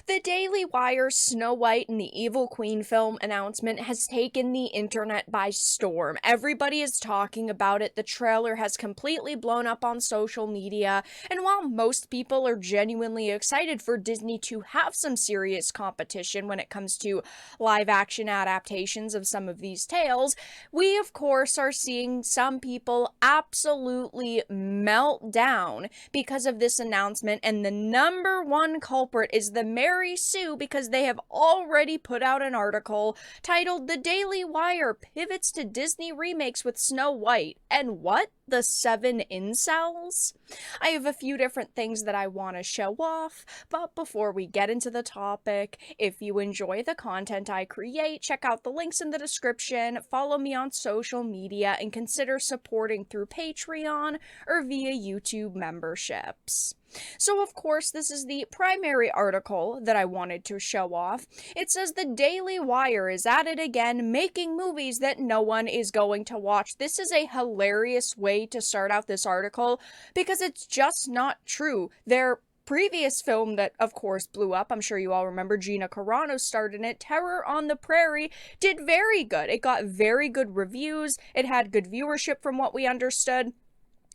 The Daily Wire's Snow White and the Evil Queen film announcement has taken the internet by storm. Everybody is talking about it. The trailer has completely blown up on social media. And while most people are genuinely excited for Disney to have some serious competition when it comes to live action adaptations of some of these tales, we of course are seeing some people absolutely melt down because of this announcement. And the number one culprit is the Mary Sue, because they have already put out an article titled "The Daily Wire Pivots to Disney Remakes with Snow White." And what? The 7 incels? I have a few different things that I want to show off, but before we get into the topic, if you enjoy the content I create, check out the links in the description, follow me on social media, and consider supporting through Patreon or via YouTube memberships. So of course, this is the primary article that I wanted to show off. It says the Daily Wire is at it again, making movies that no one is going to watch. This is a hilarious way to start out this article because it's just not true. Their previous film that, of course, blew up, I'm sure you all remember, Gina Carano starred in it, Terror on the Prairie, did very good. It got very good reviews. It had good viewership from what we understood.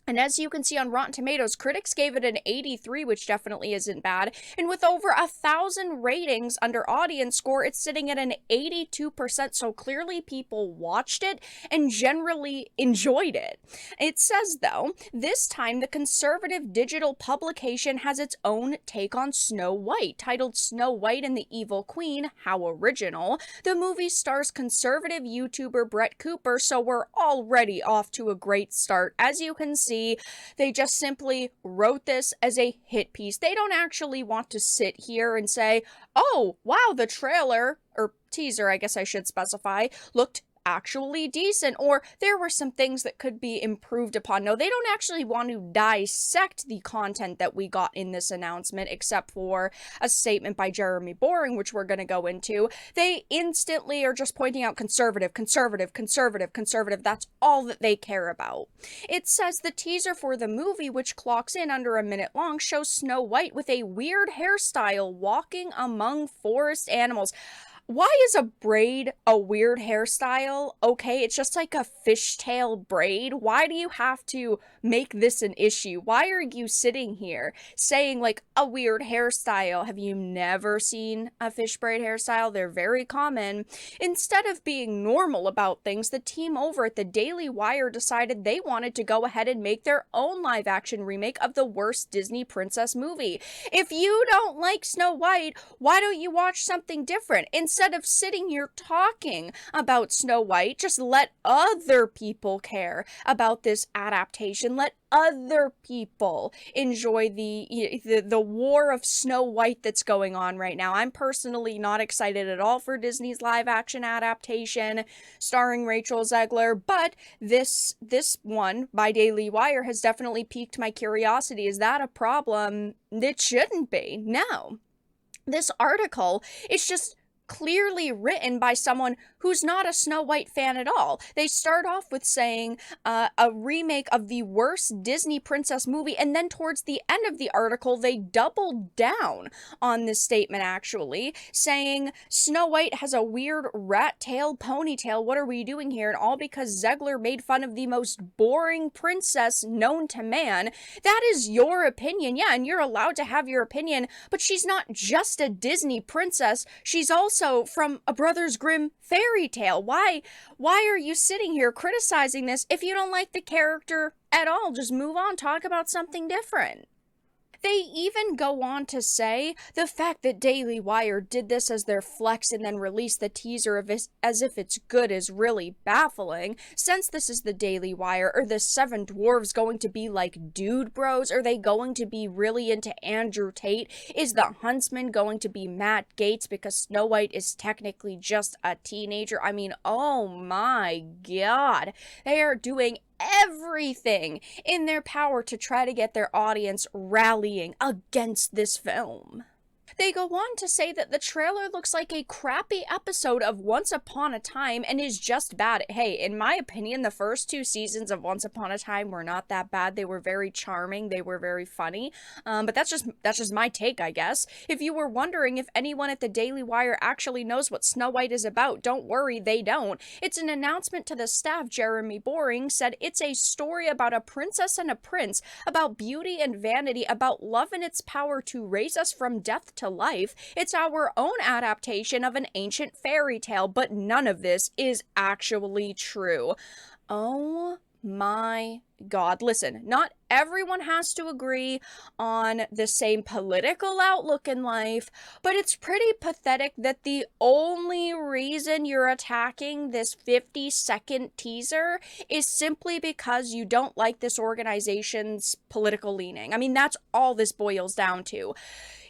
And as you can see on Rotten Tomatoes, critics gave it an 83, which definitely isn't bad. And with over 1,000 ratings under audience score, it's sitting at an 82%. So clearly people watched it and generally enjoyed it. It says, though, this time the conservative digital publication has its own take on Snow White. Titled Snow White and the Evil Queen, How Original. The movie stars conservative YouTuber Brett Cooper, so we're already off to a great start. As you can see, they just simply wrote this as a hit piece. They don't actually want to sit here and say, oh, wow, the trailer, or teaser, I guess I should specify, looked actually decent, or there were some things that could be improved upon. No, they don't actually want to dissect the content that we got in this announcement, except for a statement by Jeremy Boring, which we're going to go into. They instantly are just pointing out conservative, conservative, conservative, conservative. That's all that they care about. It says the teaser for the movie, which clocks in under a minute long, shows Snow White with a weird hairstyle walking among forest animals. Why is a braid a weird hairstyle? Okay, it's just like a fishtail braid. Why do you have to make this an issue? Why are you sitting here saying like a weird hairstyle? Have you never seen a fish braid hairstyle? They're very common. Instead of being normal about things, the team over at the Daily Wire decided they wanted to go ahead and make their own live action remake of the worst Disney princess movie. If you don't like Snow White, why don't you watch something different? Instead of sitting here talking about Snow White, just let other people care about this adaptation. Let other people enjoy the war of Snow White that's going on right now. I'm personally not excited at all for Disney's live action adaptation starring Rachel Zegler, but this one by Daily Wire has definitely piqued my curiosity. Is that a problem? It shouldn't be. No. This article is just clearly written by someone who's not a Snow White fan at all. They start off with saying a remake of the worst Disney princess movie, and then towards the end of the article, they double down on this statement, actually, saying Snow White has a weird rat-tailed ponytail. What are we doing here? And all because Zegler made fun of the most boring princess known to man. That is your opinion, yeah, and you're allowed to have your opinion, but she's not just a Disney princess. She's also from a Brothers Grimm fairy tale. Why are you sitting here criticizing this if you don't like the character at all? Just move on, talk about something different. They even go on to say the fact that Daily Wire did this as their flex and then released the teaser of it as if it's good is really baffling. Since this is the Daily Wire, are the Seven Dwarves going to be like dude bros? Are they going to be really into Andrew Tate? Is the Huntsman going to be Matt Gaetz because Snow White is technically just a teenager? I mean, oh my god. They are doing everything in their power to try to get their audience rallying against this film. They go on to say that the trailer looks like a crappy episode of Once Upon a Time and is just bad. Hey, in my opinion, the first 2 seasons of Once Upon a Time were not that bad. They were very charming. They were very funny. But that's just my take, I guess. If you were wondering if anyone at the Daily Wire actually knows what Snow White is about, don't worry, they don't. It's an announcement to the staff. Jeremy Boring said it's a story about a princess and a prince, about beauty and vanity, about love and its power to raise us from death to life. It's our own adaptation of an ancient fairy tale, but none of this is actually true. Oh my God. Listen, not everyone has to agree on the same political outlook in life, but it's pretty pathetic that the only reason you're attacking this 50-second teaser is simply because you don't like this organization's political leaning. I mean, that's all this boils down to.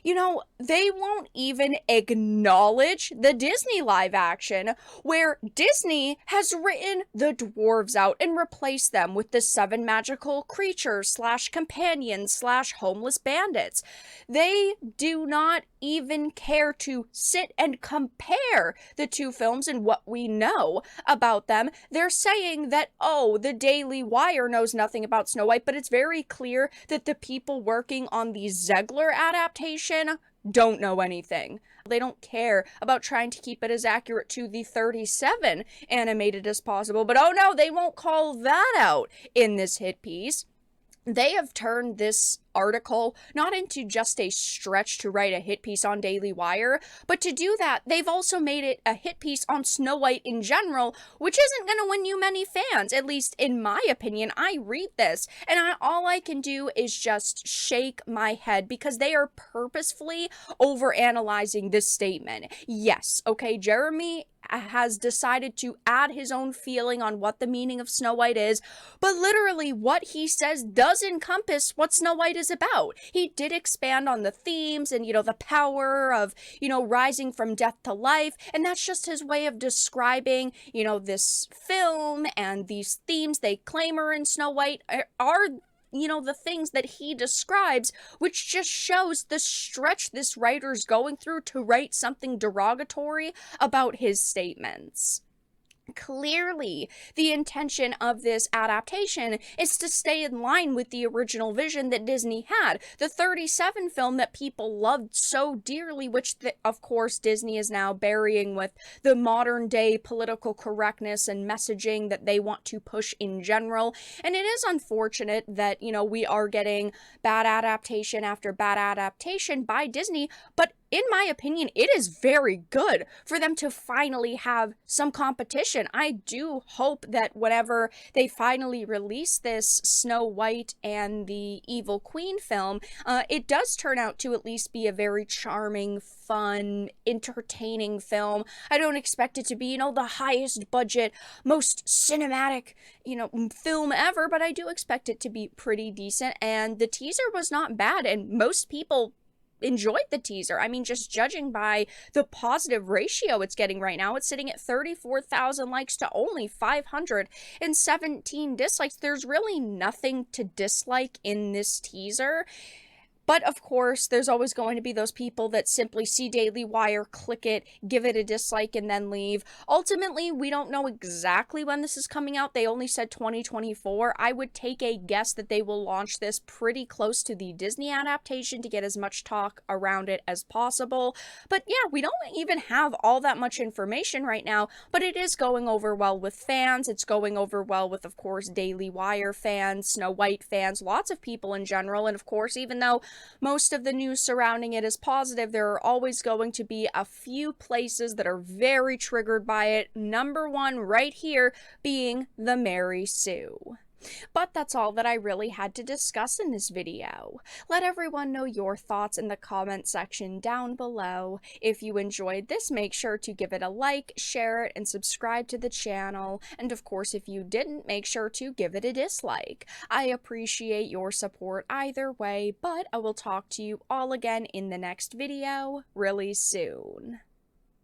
You know, they won't even acknowledge the Disney live action, where Disney has written the dwarves out and replaced them with the 7 magical creatures / companions / homeless bandits. They do not even care to sit and compare the 2 films and what we know about them. They're saying that, oh, the Daily Wire knows nothing about Snow White, but it's very clear that the people working on the Zegler adaptation don't know anything. They don't care about trying to keep it as accurate to the 37 animated as possible, but oh no, they won't call that out in this hit piece. They have turned this article not into just a stretch to write a hit piece on Daily Wire, but to do that, they've also made it a hit piece on Snow White in general, which isn't going to win you many fans, at least in my opinion. I read this, and all I can do is just shake my head, because they are purposefully overanalyzing this statement. Yes, okay, Jeremy has decided to add his own feeling on what the meaning of Snow White is, but literally what he says does encompass what Snow White is about. He did expand on the themes and, the power of, rising from death to life, and that's just his way of describing, this film and these themes they claim are in Snow White are the things that he describes, which just shows the stretch this writer's going through to write something derogatory about his statements. Clearly, the intention of this adaptation is to stay in line with the original vision that Disney had. The 37 film that people loved so dearly, which, of course, Disney is now burying with the modern day political correctness and messaging that they want to push in general. And it is unfortunate that, we are getting bad adaptation after bad adaptation by Disney, but in my opinion, it is very good for them to finally have some competition. I do hope that whenever they finally release this Snow White and the Evil Queen film, it does turn out to at least be a very charming, fun, entertaining film. I don't expect it to be, the highest budget, most cinematic, film ever, but I do expect it to be pretty decent. And the teaser was not bad, and most people enjoyed the teaser. I mean, just judging by the positive ratio it's getting right now, it's sitting at 34,000 likes to only 517 dislikes. There's really nothing to dislike in this teaser. But of course, there's always going to be those people that simply see Daily Wire, click it, give it a dislike, and then leave. Ultimately, we don't know exactly when this is coming out. They only said 2024. I would take a guess that they will launch this pretty close to the Disney adaptation to get as much talk around it as possible. But yeah, we don't even have all that much information right now, but it is going over well with fans. It's going over well with, of course, Daily Wire fans, Snow White fans, lots of people in general. And of course, even though most of the news surrounding it is positive, there are always going to be a few places that are very triggered by it. Number one right here being the Mary Sue. But that's all that I really had to discuss in this video. Let everyone know your thoughts in the comment section down below. If you enjoyed this, make sure to give it a like, share it, and subscribe to the channel. And of course, if you didn't, make sure to give it a dislike. I appreciate your support either way, but I will talk to you all again in the next video really soon.